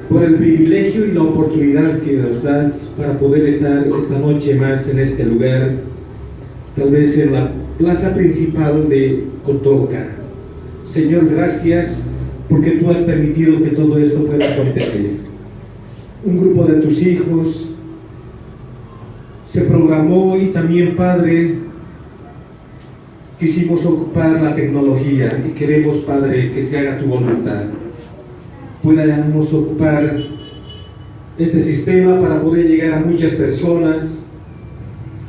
por el privilegio y la oportunidad que nos das para poder estar esta noche más en este lugar, tal vez en la plaza principal de Cotoca. Señor, gracias porque tú has permitido que todo esto pueda acontecer. Un grupo de tus hijos se programó y también, Padre, quisimos ocupar la tecnología y queremos, Padre, que se haga tu voluntad. Podamos ocupar este sistema para poder llegar a muchas personas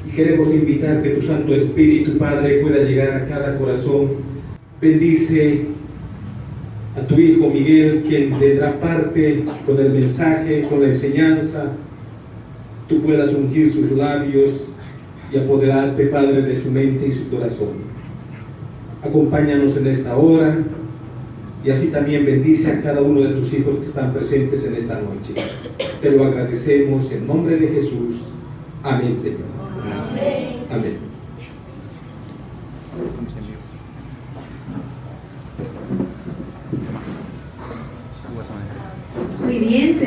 y queremos invitar que tu Santo Espíritu, Padre, pueda llegar a cada corazón. Bendice a tu Hijo Miguel, quien tendrá parte con el mensaje, con la enseñanza. Tú puedas ungir sus labios y apoderarte, Padre, de su mente y su corazón. Acompáñanos en esta hora y así también bendice a cada uno de tus hijos que están presentes en esta noche. Te lo agradecemos en nombre de Jesús. Amén, Señor. Amén. Amén. Muy bien,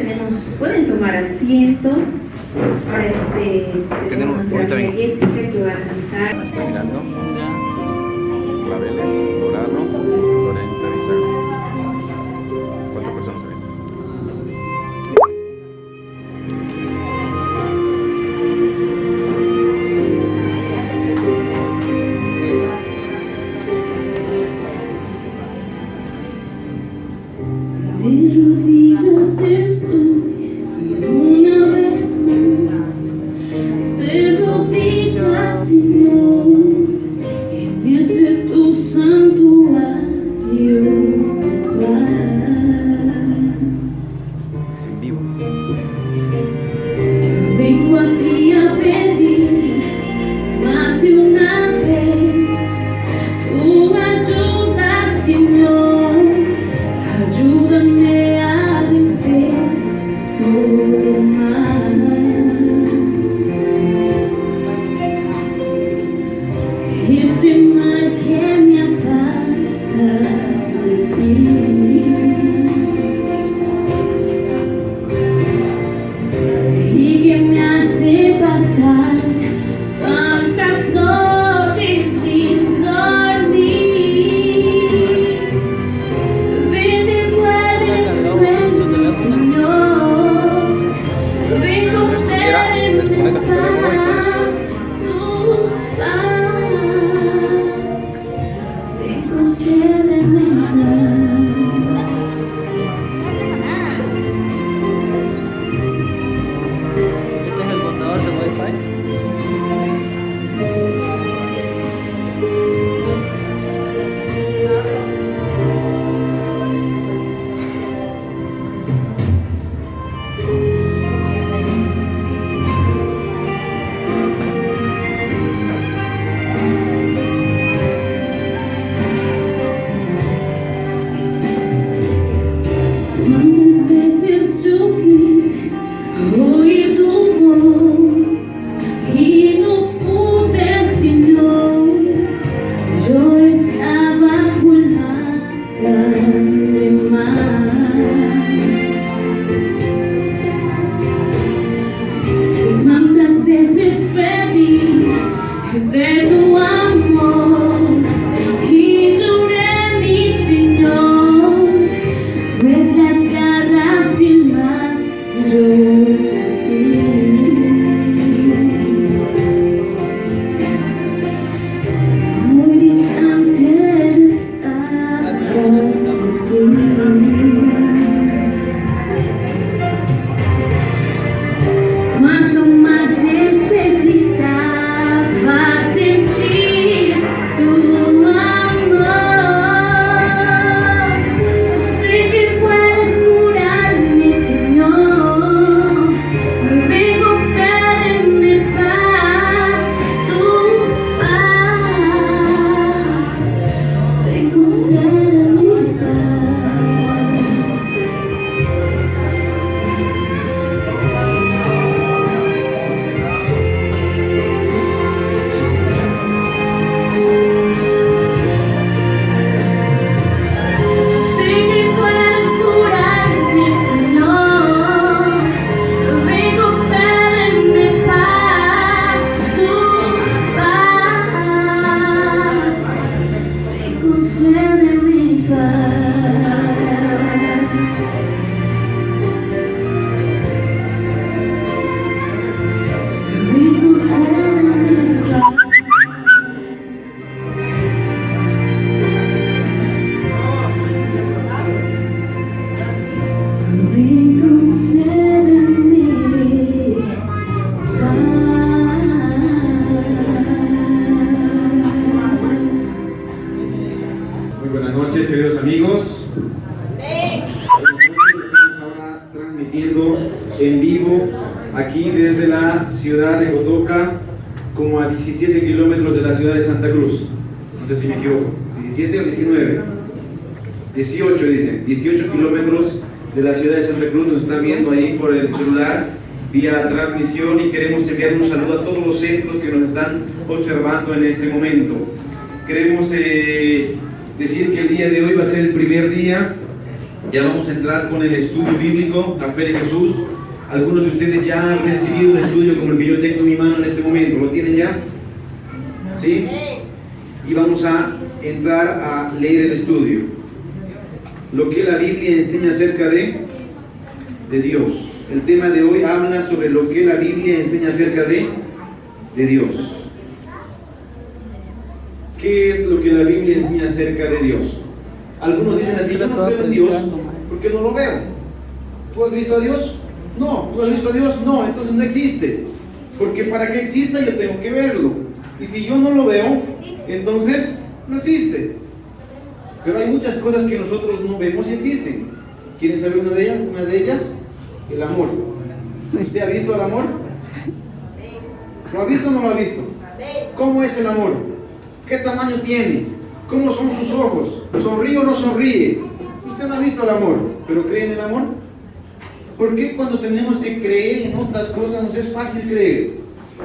pueden tomar asiento. Ahora tenemos nuestra amiga Jessica que va a cantar. Está mirando. Claveles, Dorado, Lorenta, Bisagra. 4 personas ahorita. De rodillas estoy una vez más, de rodillas, Señor, en Dios de tu santuario En vivo. vengo aquí a pedir más de una vez tu ayuda, Señor. Ayúdame a vencer todo mal. Ese mal que me aparta de ti y que me hace pasar tantas noches sin dormir. Cuanto más necesitaba, aquí desde la ciudad de Cotoca, como a 17 kilómetros de la ciudad de Santa Cruz. No sé si me equivoco, 17 o 19, 18 dicen, 18 kilómetros de la ciudad de Santa Cruz. Nos están viendo ahí por el celular, vía transmisión, y queremos enviar un saludo a todos los centros que nos están observando en este momento. Queremos decir que el día de hoy va a ser el primer día. Ya vamos a entrar con el estudio bíblico, la fe de Jesús. Algunos de ustedes ya han recibido un estudio como el que yo tengo en mi mano en este momento. ¿Lo tienen ya? ¿Sí? Y vamos a entrar a leer el estudio. Lo que la Biblia enseña acerca de Dios. El tema de hoy habla sobre lo que la Biblia enseña acerca de Dios. ¿Qué es lo que la Biblia enseña acerca de Dios? Algunos dicen así: yo no creo en Dios porque no lo veo. ¿Tú has visto a Dios? No. ¿Tú has visto a Dios? No. Entonces no existe. Porque para que exista yo tengo que verlo. Y si yo no lo veo, entonces no existe. Pero hay muchas cosas que nosotros no vemos y existen. ¿Quieren saber una de ellas? Una de ellas, el amor. ¿Usted ha visto el amor? ¿Lo ha visto o no lo ha visto? ¿Cómo es el amor? ¿Qué tamaño tiene? ¿Cómo son sus ojos? ¿Sonríe o no sonríe? Usted no ha visto el amor, pero ¿cree en el amor? ¿Por qué cuando tenemos que creer en otras cosas nos es fácil creer?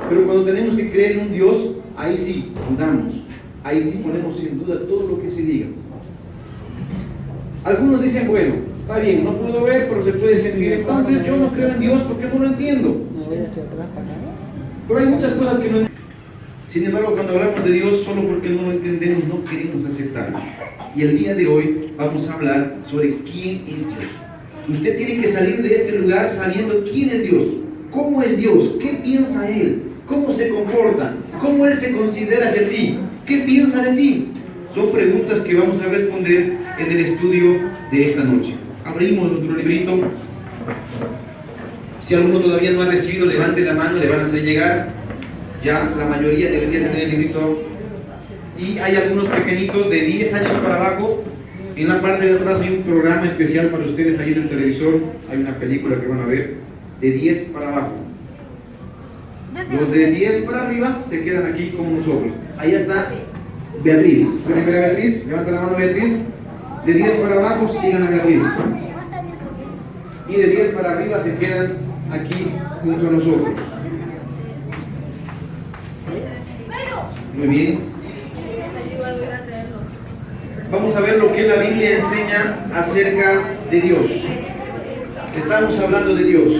Pero cuando tenemos que creer en un Dios, ahí sí dudamos. Ahí sí ponemos en duda todo lo que se diga. Algunos dicen: bueno, está bien, no puedo ver, pero se puede sentir. Entonces yo no creo en Dios porque no lo entiendo. Pero hay muchas cosas que no entiendo. Sin embargo, cuando hablamos de Dios, solo porque no lo entendemos, no queremos aceptarlo. Y el día de hoy vamos a hablar sobre quién es Dios. Usted tiene que salir de este lugar sabiendo quién es Dios, cómo es Dios, qué piensa Él, cómo se comporta, cómo Él se considera hacia ti, qué piensa de ti. Son preguntas que vamos a responder en el estudio de esta noche. Abrimos nuestro librito. Si alguno todavía no ha recibido, levante la mano, le van a hacer llegar. Ya la mayoría debería tener el librito. Y hay algunos pequeñitos de 10 años para abajo. En la parte de atrás hay un programa especial para ustedes ahí en el televisor. Hay una película que van a ver de 10 para abajo. Los de 10 para arriba se quedan aquí con nosotros. Ahí está Beatriz. ¿Pueden ver a Beatriz? Levanta la mano, Beatriz. De 10 para abajo sigan a Beatriz. Y de 10 para arriba se quedan aquí junto a nosotros. Muy bien. Vamos a ver lo que la Biblia enseña acerca de Dios. Estamos hablando de Dios.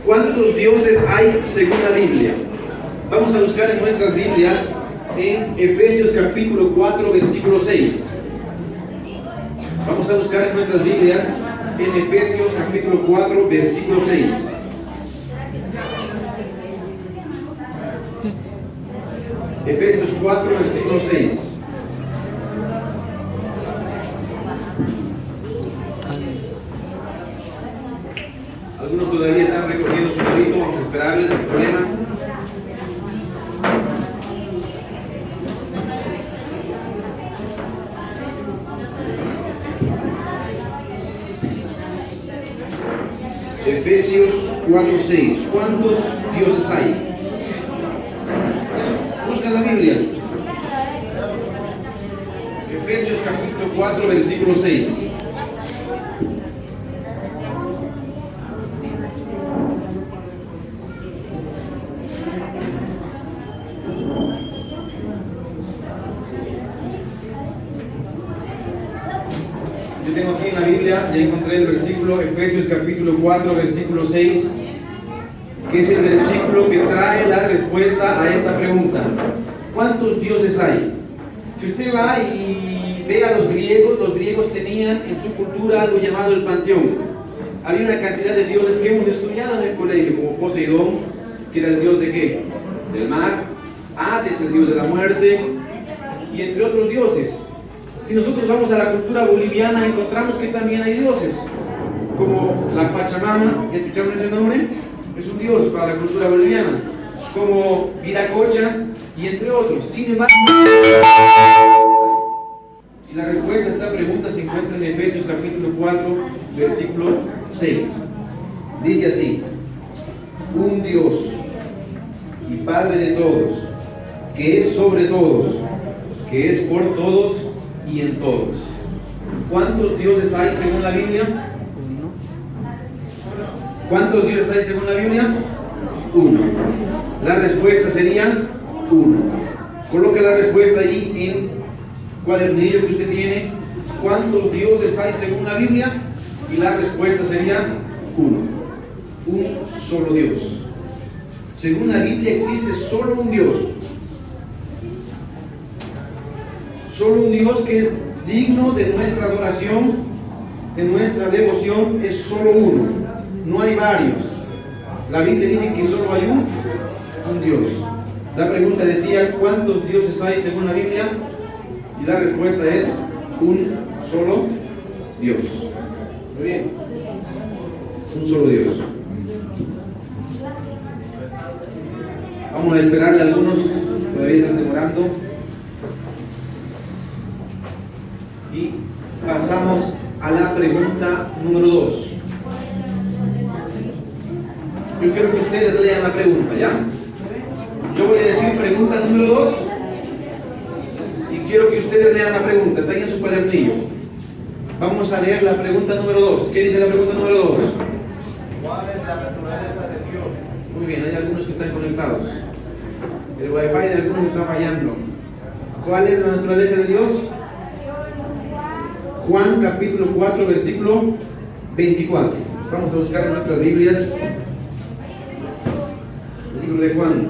¿Cuántos dioses hay según la Biblia? Vamos a buscar en nuestras Biblias en Efesios capítulo 4, versículo 6. Vamos a buscar en nuestras Biblias en Efesios capítulo 4, versículo 6. Efesios 4, versículo 6. Algunos todavía están recogiendo su librito, vamos a esperarles, no hay problema. Efesios 4, 6. ¿Cuántos dioses hay? Busca la Biblia. Efesios capítulo 4, versículo 6. Yo tengo aquí en la Biblia, ya encontré el versículo, Efesios capítulo 4, versículo 6, que es el versículo que trae la respuesta a esta pregunta. ¿Cuántos dioses hay? Si usted va y ve a los griegos tenían en su cultura algo llamado el panteón. Había una cantidad de dioses que hemos estudiado en el colegio, como Poseidón, que era el dios de ¿qué? Del mar, Hades, el dios de la muerte, y entre otros dioses. Si nosotros vamos a la cultura boliviana, encontramos que también hay dioses, como la Pachamama. ¿Ya escucharon ese nombre? Es un dios para la cultura boliviana, como Viracocha y entre otros. Sin embargo, si la respuesta a esta pregunta se encuentra en Efesios capítulo 4, versículo 6. Dice así: un Dios y Padre de todos, que es sobre todos, que es por todos y en todos. ¿Cuántos dioses hay según la Biblia? ¿Cuántos dioses hay según la Biblia? Uno. La respuesta sería uno. Coloque la respuesta allí en cuadernillo que usted tiene. ¿Cuántos dioses hay según la Biblia? Y la respuesta sería uno. Un solo Dios. Según la Biblia existe solo un Dios. Solo un Dios que es digno de nuestra adoración, de nuestra devoción, es solo uno. No hay varios. La Biblia dice que solo hay un Dios. La pregunta decía: ¿cuántos dioses hay según la Biblia? Y la respuesta es un solo Dios. Muy bien. Un solo Dios. Vamos a esperarle a algunos, todavía están demorando. Y pasamos a la pregunta número 2. Yo quiero que ustedes lean la pregunta, ¿ya? Yo voy a decir pregunta número 2 y quiero que ustedes lean la pregunta. Está ahí en su cuadernillo. Vamos a leer la pregunta número 2. ¿Qué dice la pregunta número 2? ¿Cuál es la naturaleza de Dios? Muy bien, hay algunos que están conectados. El wifi de algunos está fallando. ¿Cuál es la naturaleza de Dios? Juan capítulo 4 versículo 24. Vamos a buscar en nuestras Biblias el libro de Juan.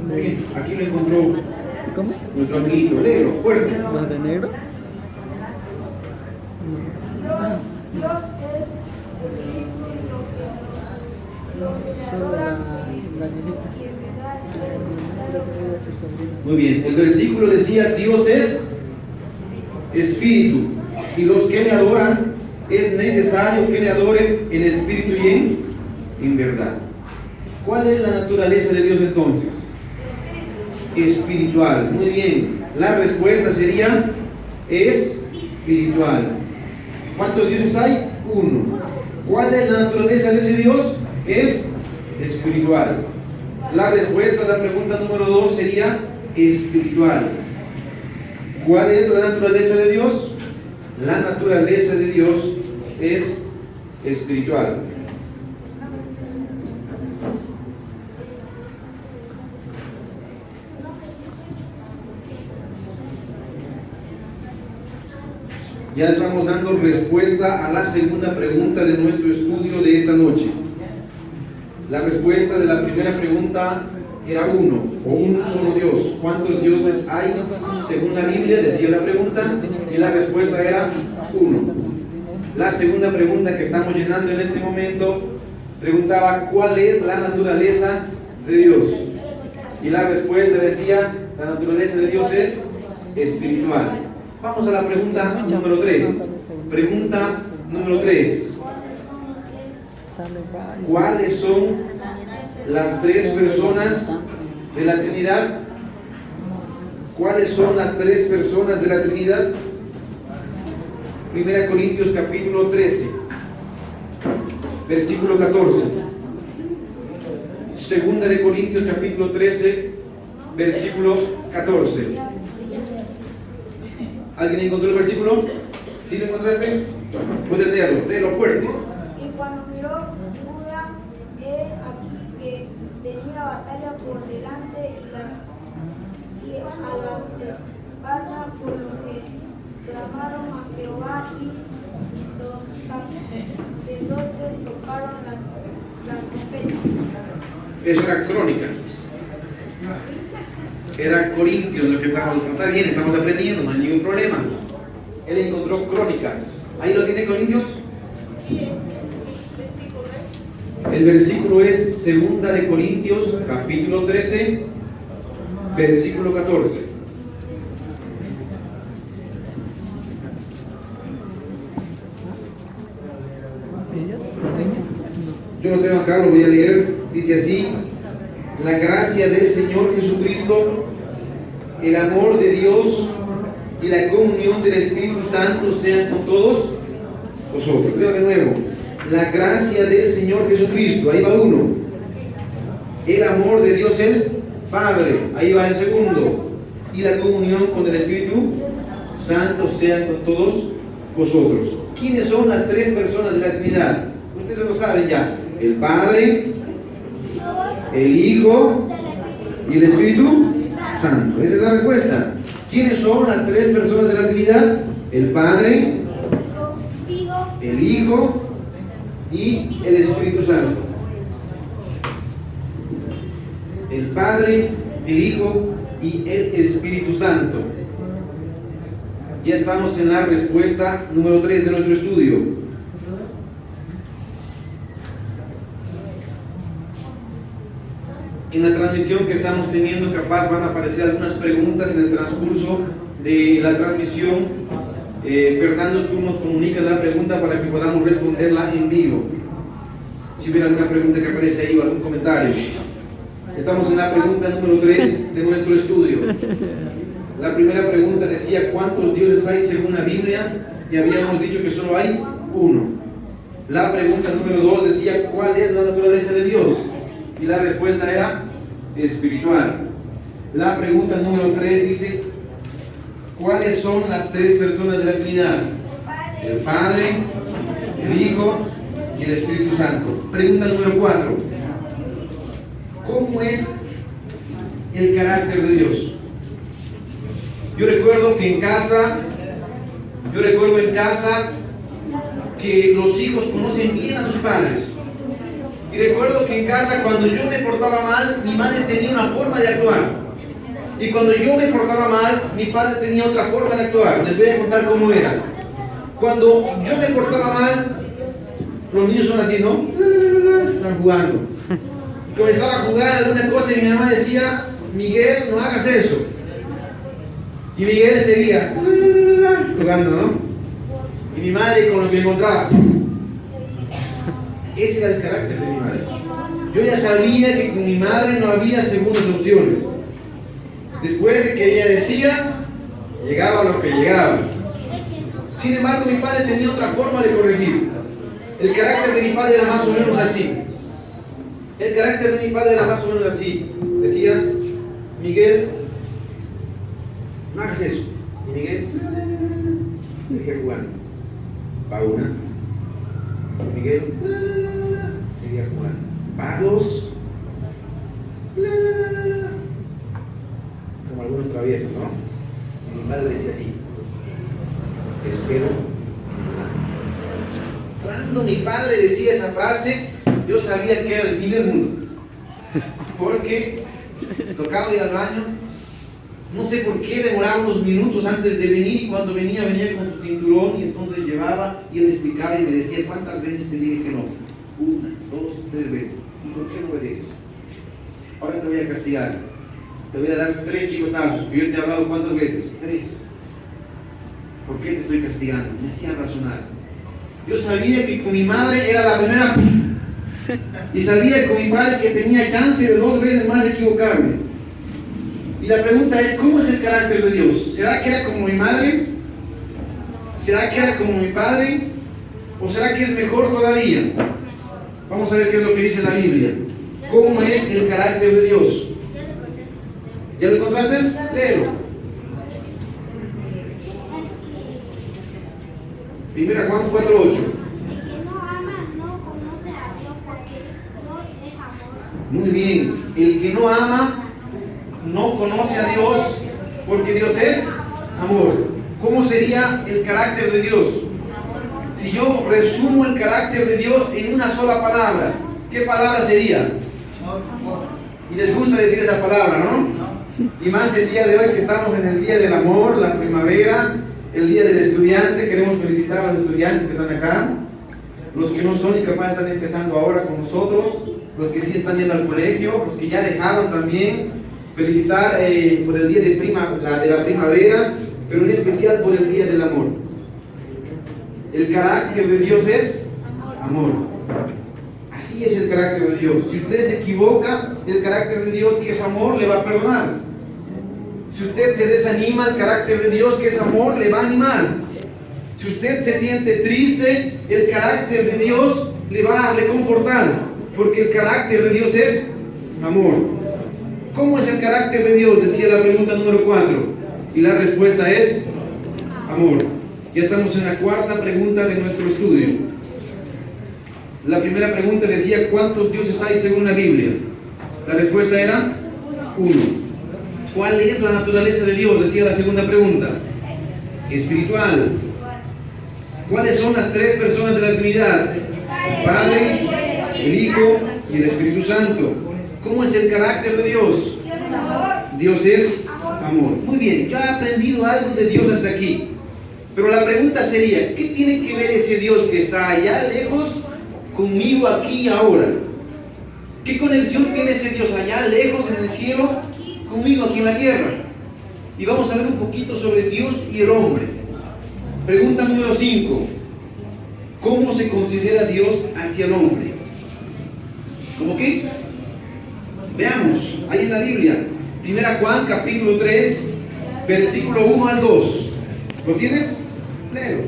Muy bien, aquí lo encontró. ¿Cómo? Nuestro amiguito, léelo, fuerte. ¿Más de negro? Solo la niñita. Muy bien, el versículo decía: Dios es espíritu, y los que le adoran es necesario que le adoren en espíritu y en verdad. ¿Cuál es la naturaleza de Dios entonces? Espiritual. Muy bien, la respuesta sería espiritual. ¿Cuántos dioses hay? Uno. ¿Cuál es la naturaleza de ese Dios? Es espiritual. La respuesta a la pregunta número 2 sería espiritual. ¿Cuál es la naturaleza de Dios? La naturaleza de Dios es espiritual. Ya estamos dando respuesta a la segunda pregunta de nuestro estudio de esta noche. La respuesta de la primera pregunta era uno, o un solo Dios. ¿Cuántos dioses hay según la Biblia? Decía la pregunta, y la respuesta era uno. La segunda pregunta que estamos llenando en este momento preguntaba: ¿cuál es la naturaleza de Dios? Y la respuesta decía: la naturaleza de Dios es espiritual. Vamos a la pregunta número 3. Pregunta número 3. ¿Cuáles son las tres personas de la Trinidad? ¿Cuáles son las tres personas de la Trinidad? 1 Corintios capítulo 13, versículo 14. 2 de Corintios capítulo 13, versículo 14. ¿Alguien encontró el versículo? ¿Sí lo encontraste? Puedes leerlo, léelo fuerte. Y cuando miró Judá, he aquí que tenía batalla por delante y a la espalda, por lo que clamaron a Jehová y los sacerdotes tocaron las trompetas. Eso era Crónicas. Era Corintios lo que estamos. Está bien, estamos aprendiendo, no hay ningún problema. Él encontró Crónicas. ¿Ahí lo tiene Corintios? El versículo es 2 de Corintios capítulo 13, versículo 14. Yo lo tengo acá, lo voy a leer. Dice así: la gracia del Señor Jesucristo el amor de Dios y la comunión del Espíritu Santo sean con todos vosotros. Leo de nuevo. La gracia del Señor Jesucristo, ahí va uno. El amor de Dios el Padre, ahí va el segundo. Y la comunión con el Espíritu Santo sean con todos vosotros. ¿Quiénes son las tres personas de la Trinidad? Ustedes lo saben ya. El Padre, el Hijo y el Espíritu Santo. Esa es la respuesta. ¿Quiénes son las tres personas de la Trinidad? El Padre, el Hijo y el Espíritu Santo. El Padre, el Hijo y el Espíritu Santo. Ya estamos en la respuesta número 3 de nuestro estudio. En la transmisión que estamos teniendo, capaz van a aparecer algunas preguntas en el transcurso de la transmisión. Fernando, tú nos comunicas la pregunta para que podamos responderla en vivo. Si hubiera alguna pregunta que aparece ahí o algún comentario. Estamos en la pregunta número 3 de nuestro estudio. La primera pregunta decía: ¿cuántos dioses hay según la Biblia? Y habíamos dicho que solo hay uno. La pregunta número 2 decía: ¿cuál es la naturaleza de Dios? Y la respuesta era espiritual. La pregunta número 3 dice: ¿cuáles son las tres personas de la Trinidad? El Padre, el Hijo y el Espíritu Santo. Pregunta número 4: ¿cómo es el carácter de Dios? Yo recuerdo en casa que los hijos conocen bien a sus padres. Y recuerdo que en casa, cuando yo me portaba mal, mi madre tenía una forma de actuar. Y cuando yo me portaba mal, mi padre tenía otra forma de actuar. Les voy a contar cómo era. Cuando yo me portaba mal, los niños son así, ¿no? Están jugando. Comenzaba a jugar alguna cosa y mi mamá decía: Miguel, no hagas eso. Y Miguel seguía jugando, ¿no? Y mi madre con lo que encontraba. Ese era el carácter de mi madre. Yo ya sabía que con mi madre no había segundas opciones. Después de que ella decía, llegaba lo que llegaba. Sin embargo, mi padre tenía otra forma de corregir. El carácter de mi padre era más o menos así. Decía: Miguel, no hagas eso. Y Miguel seguía jugando. Va una. Miguel seguía jugando. Va dos. Como algunos traviesos, ¿no? Y mi padre decía así: espero. Cuando mi padre decía esa frase, yo sabía que era el fin del mundo. Porque tocaba ir al baño. No sé por qué demoraba unos minutos antes de venir, y cuando venía con su cinturón, y entonces llevaba y él me explicaba y me decía: ¿cuántas veces te dije que no? 1, 2, 3 veces. ¿Y por qué no obedeces? Ahora te voy a castigar. Te voy a dar 3 chicotazos. Yo te he hablado ¿cuántas veces? 3. ¿Por qué te estoy castigando? Me hacía razonar. Yo sabía que con mi madre era la primera, y sabía con mi padre que tenía chance de 2 veces más equivocarme. Y la pregunta es: ¿cómo es el carácter de Dios? ¿Será que era como mi madre? ¿Será que era como mi padre? ¿O será que es mejor todavía? Vamos a ver qué es lo que dice la Biblia. ¿Cómo es el carácter de Dios? ¿Ya lo encontraste? Léelo. 1 Juan 4:8. Muy bien. El que no ama no conoce a Dios, porque Dios es amor. ¿Cómo sería el carácter de Dios? Si yo resumo el carácter de Dios en una sola palabra, ¿qué palabra sería? Y les gusta decir esa palabra, ¿no? Y más el día de hoy, que estamos en el día del amor, la primavera, el día del estudiante. Queremos felicitar a los estudiantes que están acá, los que no son y capaz están empezando ahora con nosotros, los que sí están yendo al colegio, los que ya dejaron también. Felicitar por el día de la primavera, pero en especial por el día del amor. El carácter de Dios es amor. Así es el carácter de Dios. Si usted se equivoca, el carácter de Dios, que es amor, le va a perdonar. Si usted se desanima, el carácter de Dios, que es amor, le va a animar. Si usted se siente triste, el carácter de Dios le va a reconfortar, porque el carácter de Dios es amor. ¿Cómo es el carácter de Dios? Decía la pregunta número 4. Y la respuesta es amor. Ya estamos en la cuarta pregunta de nuestro estudio. La primera pregunta decía, ¿cuántos dioses hay según la Biblia? La respuesta era 1. ¿Cuál es la naturaleza de Dios? Decía la segunda pregunta. Espiritual. ¿Cuáles son las 3 personas de la Trinidad? El Padre, el Hijo y el Espíritu Santo. ¿Cómo es el carácter de Dios? Dios es amor. Muy bien, yo he aprendido algo de Dios hasta aquí. Pero la pregunta sería, ¿qué tiene que ver ese Dios que está allá lejos conmigo aquí y ahora? ¿Qué conexión tiene ese Dios allá lejos en el cielo conmigo aquí en la tierra? Y vamos a ver un poquito sobre Dios y el hombre. Pregunta número 5. ¿Cómo se considera Dios hacia el hombre? ¿Cómo qué? Veamos, ahí en la Biblia, 1 Juan capítulo 3, versículo 1 al 2. ¿Lo tienes? Léelo.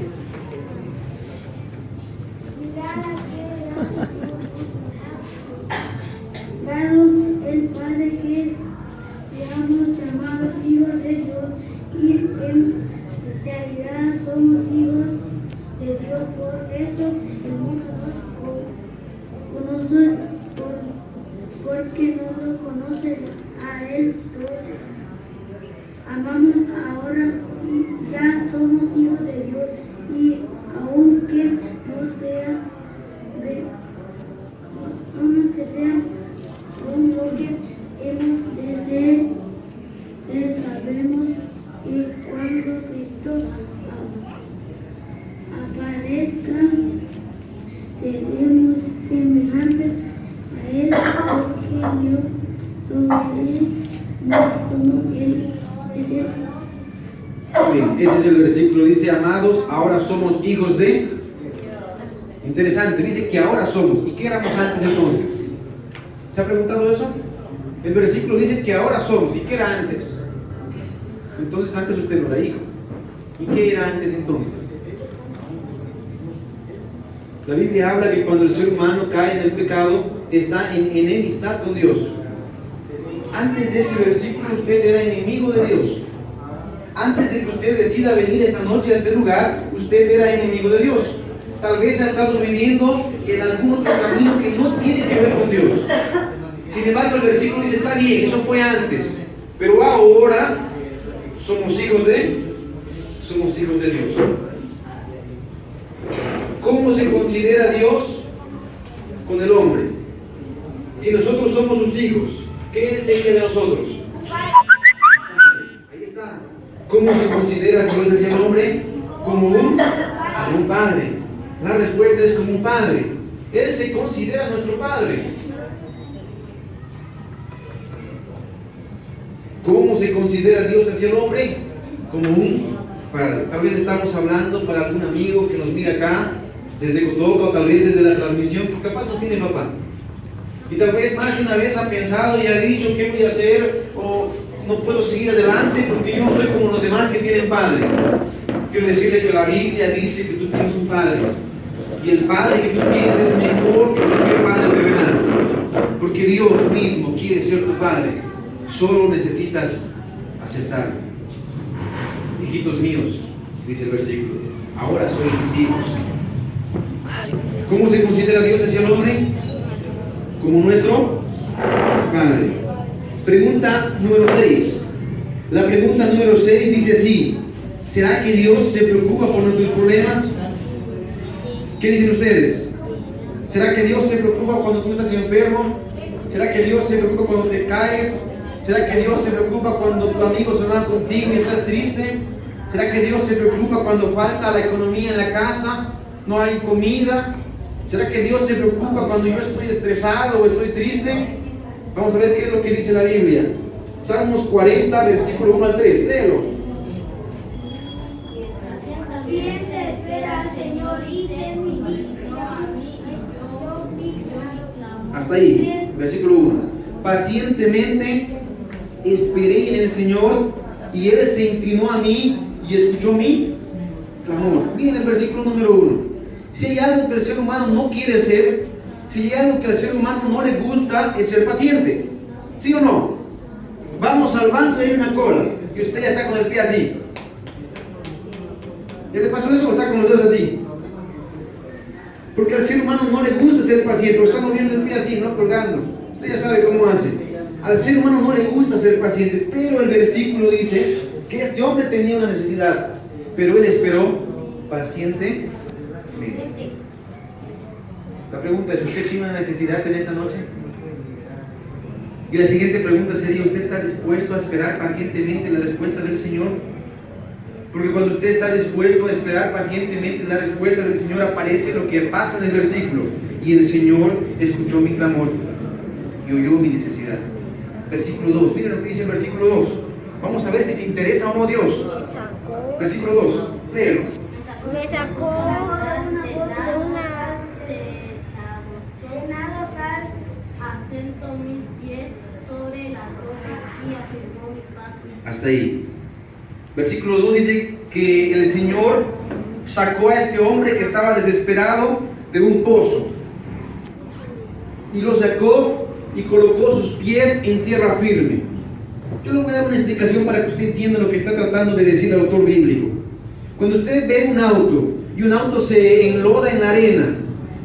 Dado el Padre que seamos llamados hijos de Dios, y en realidad somos hijos de Dios, por eso el mundo nos conoce, porque no lo conoce a Él. Amamos ahora, ya somos hijos de Dios, y aunque no sea aún lo que hemos de ser, sabemos que cuando Cristo aparezca, seremos semejantes a Él, porque Dios lo veremos como Él es. Bien, ese es el versículo, dice, amados, ahora somos hijos de... Interesante, dice que ahora somos. ¿Y qué éramos antes entonces? ¿Se ha preguntado eso? El versículo dice que ahora somos. ¿Y qué era antes? Entonces antes usted no era hijo. ¿Y qué era antes entonces? La Biblia habla que cuando el ser humano cae en el pecado, está en enemistad con Dios. Antes de ese versículo usted era enemigo de Dios. Antes de que usted decida venir esta noche a este lugar, usted era enemigo de Dios. Tal vez ha estado viviendo en algún otro camino que no tiene que ver con Dios. Sin embargo, el versículo dice, está bien, eso fue antes. Pero ahora somos hijos de Dios. ¿Cómo se considera Dios con el hombre? Si nosotros somos sus hijos, ¿qué se dice de nosotros? Ahí está. ¿Cómo se considera Dios hacia el hombre? Como un padre. La respuesta es como un padre. Él se considera nuestro padre. ¿Cómo se considera Dios hacia el hombre? Como un padre. Tal vez estamos hablando para algún amigo que nos mira acá, desde Cotoca, o tal vez desde la transmisión, que capaz no tiene papá. Y tal vez más de una vez ha pensado y ha dicho, ¿qué voy a hacer? O no puedo seguir adelante porque yo no soy como los demás que tienen padre. Quiero decirle que la Biblia dice que tú tienes un padre. Y el padre que tú tienes es mejor que cualquier padre terrenal. Porque Dios mismo quiere ser tu padre. Solo necesitas aceptarlo. Hijitos míos, dice el versículo, ahora sois mis hijos. ¿Cómo se considera Dios hacia el hombre? Como nuestro padre. Pregunta número 6. La pregunta número 6 dice así: ¿será que Dios se preocupa por nuestros problemas? ¿Qué dicen ustedes? ¿Será que Dios se preocupa cuando tú estás enfermo? ¿Será que Dios se preocupa cuando te caes? ¿Será que Dios se preocupa cuando tu amigo se va contigo y estás triste? ¿Será que Dios se preocupa cuando falta la economía en la casa? ¿No hay comida? ¿Será que Dios se preocupa cuando yo estoy estresado o estoy triste? Vamos a ver qué es lo que dice la Biblia. Salmos 40, versículo 1 al 3. Léelo. Bien te espera, Señor, y ten misericordia a mí, Hasta ahí, versículo 1. Pacientemente esperé en el Señor, y Él se inclinó a mí y escuchó mi clamor. Miren el versículo número 1. Si hay algo que el ser humano no quiere ser, si hay algo que al ser humano no le gusta, es ser paciente. ¿Sí o no? Vamos al banco y hay una cola, y usted ya está con el pie así. ¿Ya le pasó eso o está con los dedos así? Porque al ser humano no le gusta ser paciente, o está moviendo el pie así, no colgando. Usted ya sabe cómo hace. Al ser humano no le gusta ser paciente, pero el versículo dice que este hombre tenía una necesidad, pero él esperó pacientemente. La pregunta es, ¿usted tiene una necesidad en esta noche? Y la siguiente pregunta sería, ¿usted está dispuesto a esperar pacientemente la respuesta del Señor? Porque cuando usted está dispuesto a esperar pacientemente la respuesta del Señor, aparece lo que pasa en el versículo. Y el Señor escuchó mi clamor y oyó mi necesidad. Versículo 2, miren lo que dice el versículo 2. Vamos a ver si se interesa o no Dios. Versículo 2, léelo. Me sacó de una asentó mis pies sobre la roca y afirmó mis pasos. Hasta ahí. Versículo 2 dice que el Señor sacó a este hombre que estaba desesperado de un pozo y lo sacó y colocó sus pies en tierra firme. Yo le voy a dar una explicación para que usted entienda lo que está tratando de decir el autor bíblico. Cuando usted ve un auto y un auto se enloda en la arena,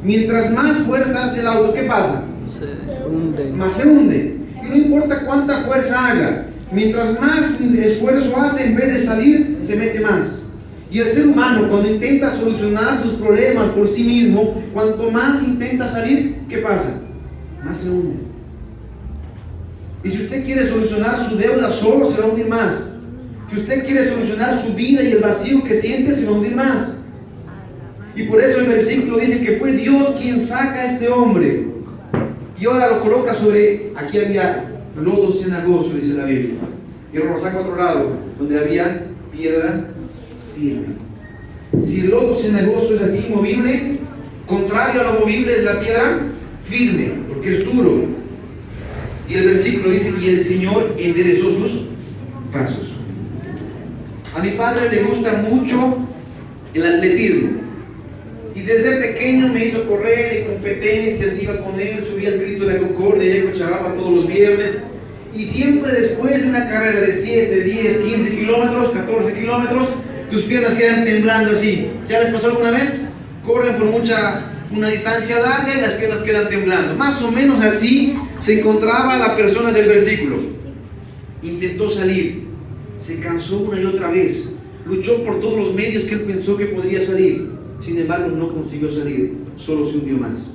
mientras más fuerza hace el auto, ¿qué pasa? Más se hunde. Y no importa cuánta fuerza haga, mientras más esfuerzo hace, en vez de salir, se mete más. Y el ser humano, cuando intenta solucionar sus problemas por sí mismo, cuanto más intenta salir, ¿qué pasa? Más se hunde. Y si usted quiere solucionar su deuda solo, se va a hundir más. Si usted quiere solucionar su vida y el vacío que siente, se va a hundir más. Y por eso el versículo dice que fue Dios quien saca a este hombre y ahora lo coloca sobre, aquí había lodo cenagoso, dice la Biblia, y ahora lo saca a otro lado, donde había piedra firme. Si el lodo cenagoso es así movible, contrario a lo movible es la piedra firme, porque es duro. Y el versículo dice que el Señor enderezó sus pasos. A mi padre le gusta mucho el atletismo. Y desde pequeño me hizo correr en competencias, iba con él, subía al Cristo de la Concordia, y Cochabamba todos los viernes. Y siempre después de una carrera de 7, 10, 15 kilómetros, 14 kilómetros, tus piernas quedan temblando así. ¿Ya les pasó alguna vez? Corren por una distancia larga y las piernas quedan temblando. Más o menos así se encontraba la persona del versículo. Intentó salir, se cansó una y otra vez, luchó por todos los medios que él pensó que podría salir. Sin embargo, no consiguió salir, solo se hundió más.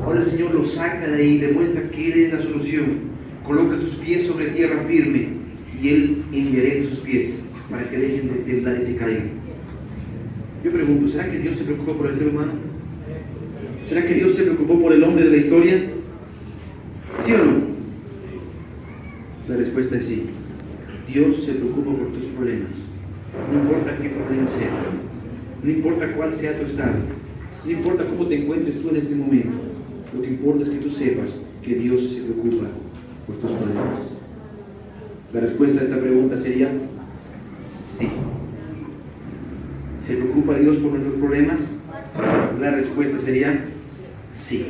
Ahora el Señor lo saca de ahí, demuestra que Él es la solución. Coloca sus pies sobre tierra firme y Él endereza sus pies para que dejen de temblar y se caigan. Yo pregunto, ¿será que Dios se preocupó por el ser humano? ¿Será que Dios se preocupó por el hombre de la historia? ¿Sí o no? La respuesta es sí. Dios se preocupa por tus problemas. No importa qué problema sea. No importa cuál sea tu estado, no importa cómo te encuentres tú en este momento, lo que importa es que tú sepas que Dios se preocupa por tus problemas. La respuesta a esta pregunta sería sí. ¿Se preocupa Dios por nuestros problemas? La respuesta sería sí.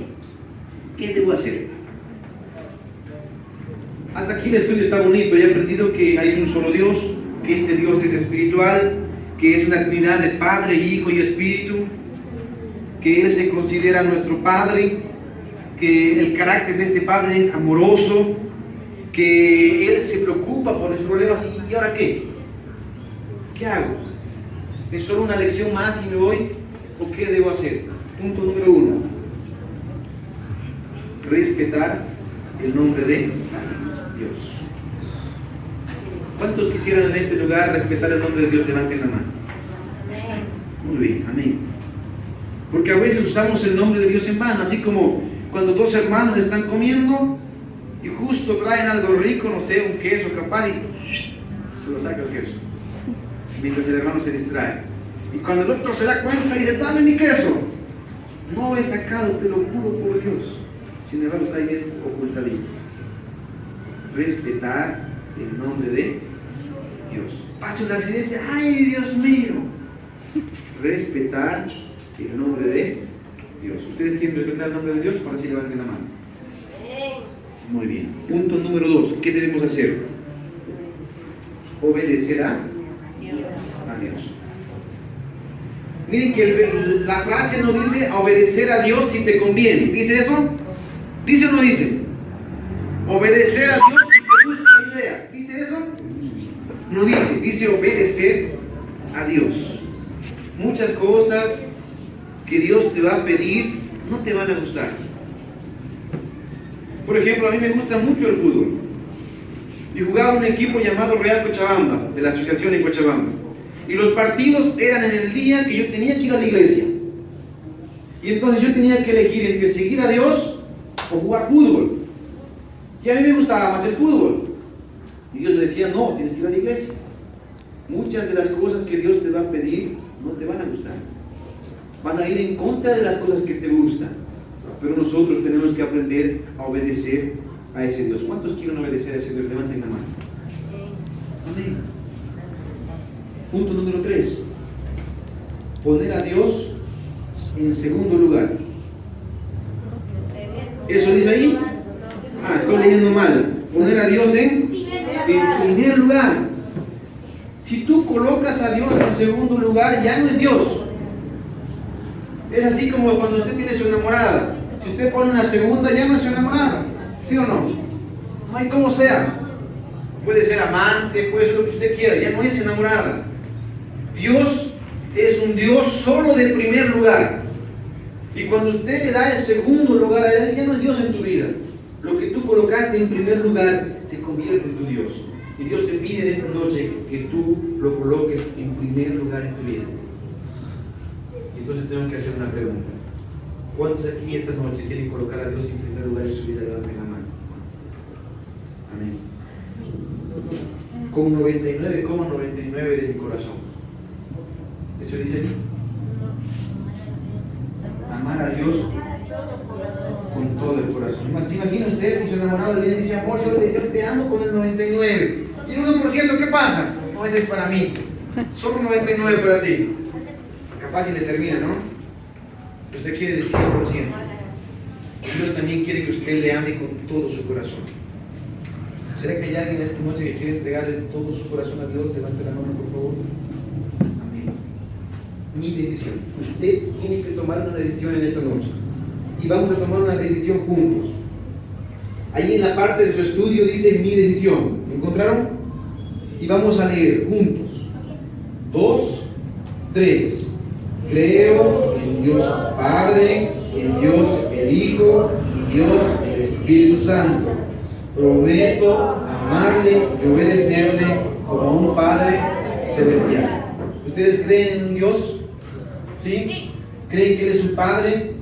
¿Qué debo hacer? Hasta aquí el estudio está bonito, he aprendido que hay un solo Dios, que este Dios es espiritual, que es una Trinidad de Padre, Hijo y Espíritu, que Él se considera nuestro Padre, que el carácter de este Padre es amoroso, que Él se preocupa por nuestros problemas. ¿Y ahora qué? ¿Qué hago? ¿Es solo una lección más y me voy? ¿O qué debo hacer? Punto número 1. Respetar el nombre de Dios. ¿Cuántos quisieran en este lugar respetar el nombre de Dios? Levanten la mano. Muy bien, amén. Porque a veces usamos el nombre de Dios en vano, así como cuando dos hermanos están comiendo y justo traen algo rico, no sé, un queso capaz, y se lo saca el queso, mientras el hermano se distrae. Y cuando el otro se da cuenta y dice, dame mi queso, no he sacado, te lo juro por Dios. Sin embargo, está ahí bien ocultadito. Respetar el nombre de Dios. Pase un accidente, ¡ay, Dios mío! Respetar el nombre de Dios. ¿Ustedes quieren respetar el nombre de Dios? Para así levanten la mano. Muy bien. Punto número 2. ¿Qué debemos hacer? Obedecer a Dios. Miren que la frase no dice obedecer a Dios si te conviene. ¿Dice eso? ¿Dice o no dice? Obedecer a Dios si te gusta la idea. ¿Dice eso? No dice. Dice obedecer a Dios. Muchas cosas que Dios te va a pedir no te van a gustar. Por ejemplo, a mí me gusta mucho el fútbol. Yo jugaba en un equipo llamado Real Cochabamba, de la asociación en Cochabamba. Y los partidos eran en el día que yo tenía que ir a la iglesia. Y entonces yo tenía que elegir entre seguir a Dios o jugar fútbol. Y a mí me gustaba más el fútbol. Y Dios me decía, no, tienes que ir a la iglesia. Muchas de las cosas que Dios te va a pedir no te van a gustar. Van a ir en contra de las cosas que te gustan. Pero nosotros tenemos que aprender a obedecer a ese Dios. ¿Cuántos quieren obedecer a ese Dios? Levanten la mano. Amén. Punto número 3. Poner a Dios en segundo lugar. ¿Eso dice ahí? Estoy leyendo mal. Poner a Dios en primer lugar. Si tú colocas a Dios en segundo lugar, ya no es Dios. Es así como cuando usted tiene su enamorada. Si usted pone una segunda, ya no es su enamorada. ¿Sí o no? No hay como sea. Puede ser amante, puede ser lo que usted quiera, ya no es enamorada. Dios es un Dios solo de primer lugar. Y cuando usted le da el segundo lugar a Él, ya no es Dios en tu vida. Lo que tú colocaste en primer lugar se convierte en tu Dios. Y Dios te pide en esta noche que tú lo coloques en primer lugar en tu vida. Entonces tengo que hacer una pregunta. ¿Cuántos aquí esta noche quieren colocar a Dios en primer lugar en su vida? Levanten la mano. Amén. Con 99,99 de mi corazón. ¿Eso dice aquí? Amar a Dios con todo el corazón. ¿Se imaginan ustedes si su enamorado viene y dice, amor, yo te amo con el 99? Y el 1%, ¿qué pasa? No, ese es para mí. Solo 99 para ti. Capaz y le termina, ¿no? Usted quiere el 100%. Dios también quiere que usted le ame con todo su corazón. ¿Será que hay alguien esta noche que quiere entregarle todo su corazón a Dios? Levante la mano, por favor. Amén. Mi decisión. Usted tiene que tomar una decisión en esta noche. Y vamos a tomar una decisión juntos. Ahí en la parte de su estudio dice mi decisión. ¿Lo encontraron? Y vamos a leer juntos. 2, 3. Creo en Dios Padre, en Dios el Hijo, en Dios el Espíritu Santo. Prometo amarle y obedecerle como un Padre celestial. ¿Ustedes creen en Dios? ¿Sí? ¿Creen que Él es su Padre?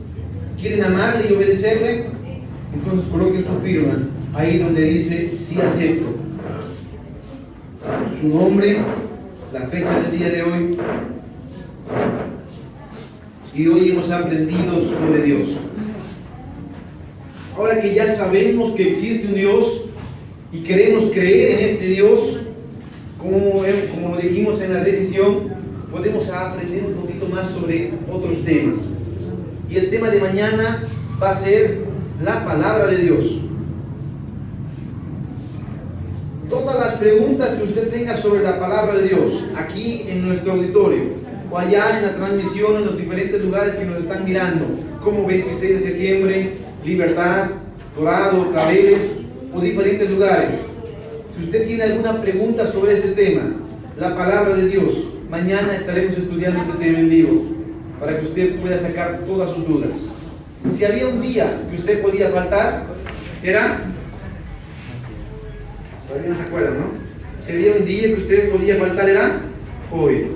¿Quieren amarle y obedecerle? Entonces coloquen su firma ahí donde dice sí acepto. Su nombre, la fecha del día de hoy. Y hoy hemos aprendido sobre Dios. Ahora que ya sabemos que existe un Dios y queremos creer en este Dios, como lo dijimos en la decisión, podemos aprender un poquito más sobre otros temas. Y el tema de mañana va a ser la palabra de Dios. Todas las preguntas que usted tenga sobre la palabra de Dios, aquí en nuestro auditorio, o allá en la transmisión, en los diferentes lugares que nos están mirando, como 26 de septiembre, Libertad, Dorado, Claveles, o diferentes lugares. Si usted tiene alguna pregunta sobre este tema, la palabra de Dios, mañana estaremos estudiando este tema en vivo, para que usted pueda sacar todas sus dudas. Si había un día que usted podía faltar, era... Todavía no se acuerdan, ¿no? Si había un día que usted podía faltar, era hoy.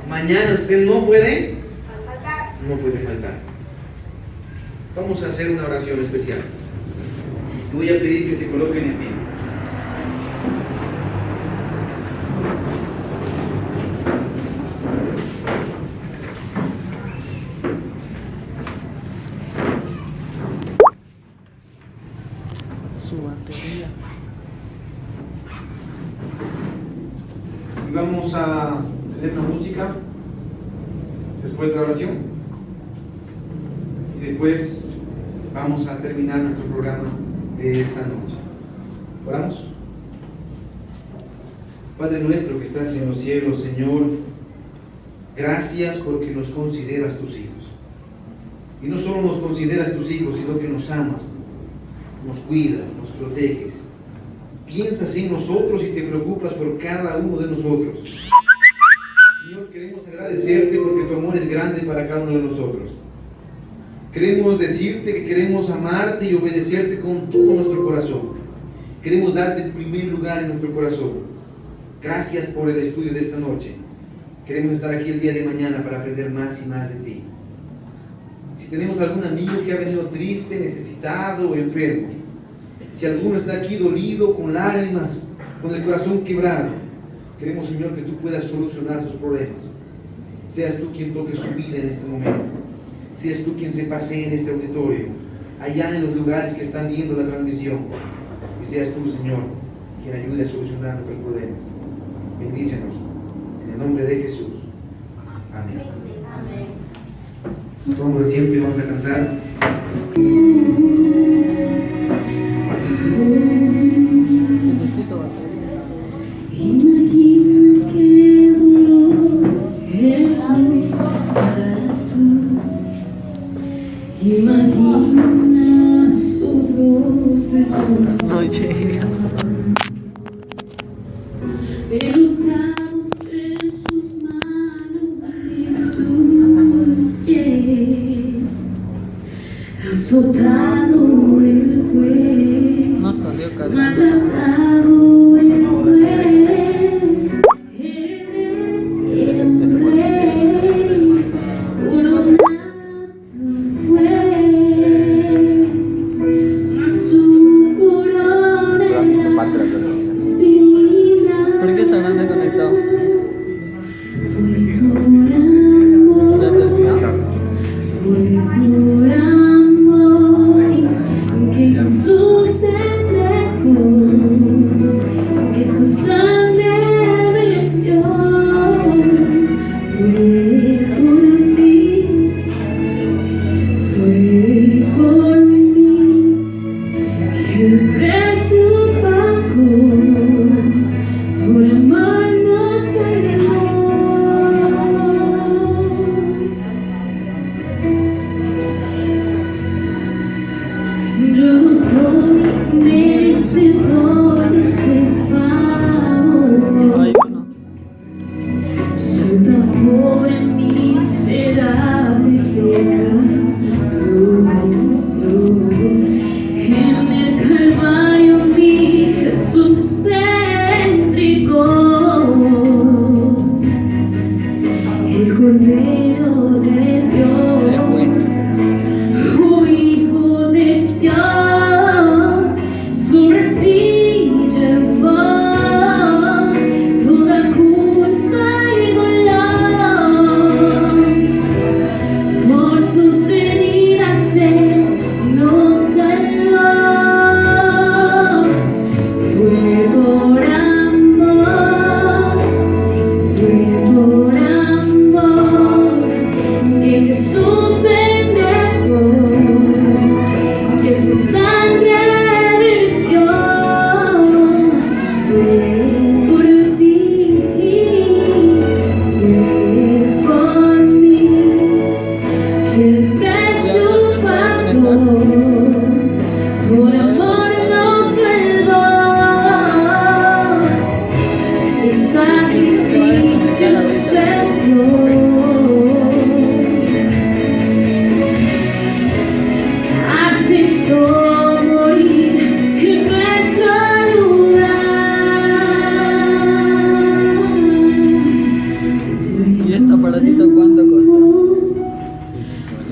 Mañana usted no puede faltar. Vamos a hacer una oración especial. Voy a pedir que se coloquen en pie. Su batería. tener una música después de la oración y después vamos a terminar nuestro programa de esta noche. ¿Oramos? Padre nuestro que estás en los cielos, Señor, gracias porque nos consideras tus hijos. Y no solo nos consideras tus hijos, sino que nos amas, nos cuidas, nos proteges. Piensas en nosotros y te preocupas por cada uno de nosotros. Señor, queremos agradecerte porque tu amor es grande para cada uno de nosotros. Queremos decirte que queremos amarte y obedecerte con todo nuestro corazón. Queremos darte el primer lugar en nuestro corazón. Gracias por el estudio de esta noche. Queremos estar aquí el día de mañana para aprender más y más de ti. Si tenemos algún amigo que ha venido triste, necesitado o enfermo, si alguno está aquí dolido, con lágrimas, con el corazón quebrado, queremos, Señor, que tú puedas solucionar sus problemas. Seas tú quien toque su vida en este momento. Seas tú quien se pasee en este auditorio, allá en los lugares que están viendo la transmisión. Y seas tú, Señor, quien ayude a solucionar nuestros problemas. Bendícenos. En el nombre de Jesús. Amén. Nos vamos de siempre y vamos a cantar. Imagina que duró Jesús corazón. Imagina su rostro y su Oye. los dados en sus manos y sus pies, azotado el juez, No salió cargando. maltratado el juez, el rey, coronado fue, a su corona espina. ¿Por qué se habrán desconectado? ¿Ya terminó? Por amor que Jesús entregó, que su sangre vertió, fue por mí, que el precio pagó, por amor nos entregó. Yo no soy merecedor de ese pago. Ay, no. Su amor en miserable pecado. En el Calvario mi Jesús se entregó. El Cordero de Dios. Oh, Hijo de Dios, sobre sí llevó toda culpa y dolor. Por sus heridas Él nos salvó. Fue por amor que Jesús entregó, que su sangre vertió. Fue por ti, fue por mí, que el precio pagó, por amor nos salvó. El sacrificio se dio. Aceptó morir en nuestro lugar. ¿Y esta aparatito cuánto costó?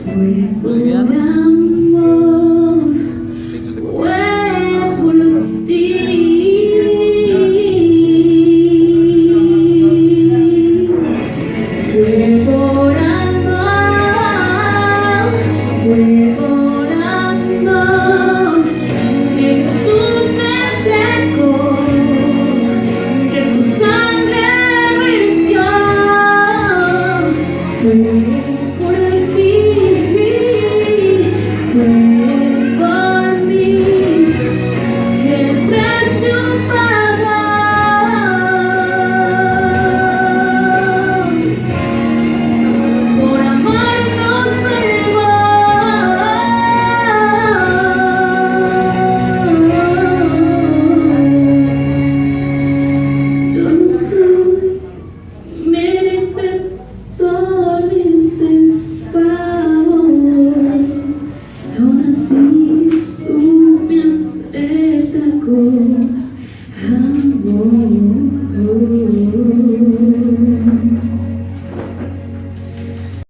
Fue por ¿Boliviano? amor, fue por ti. Fue por amor, fue por amor que Jesús me entregó, que su sangre vertió. Fue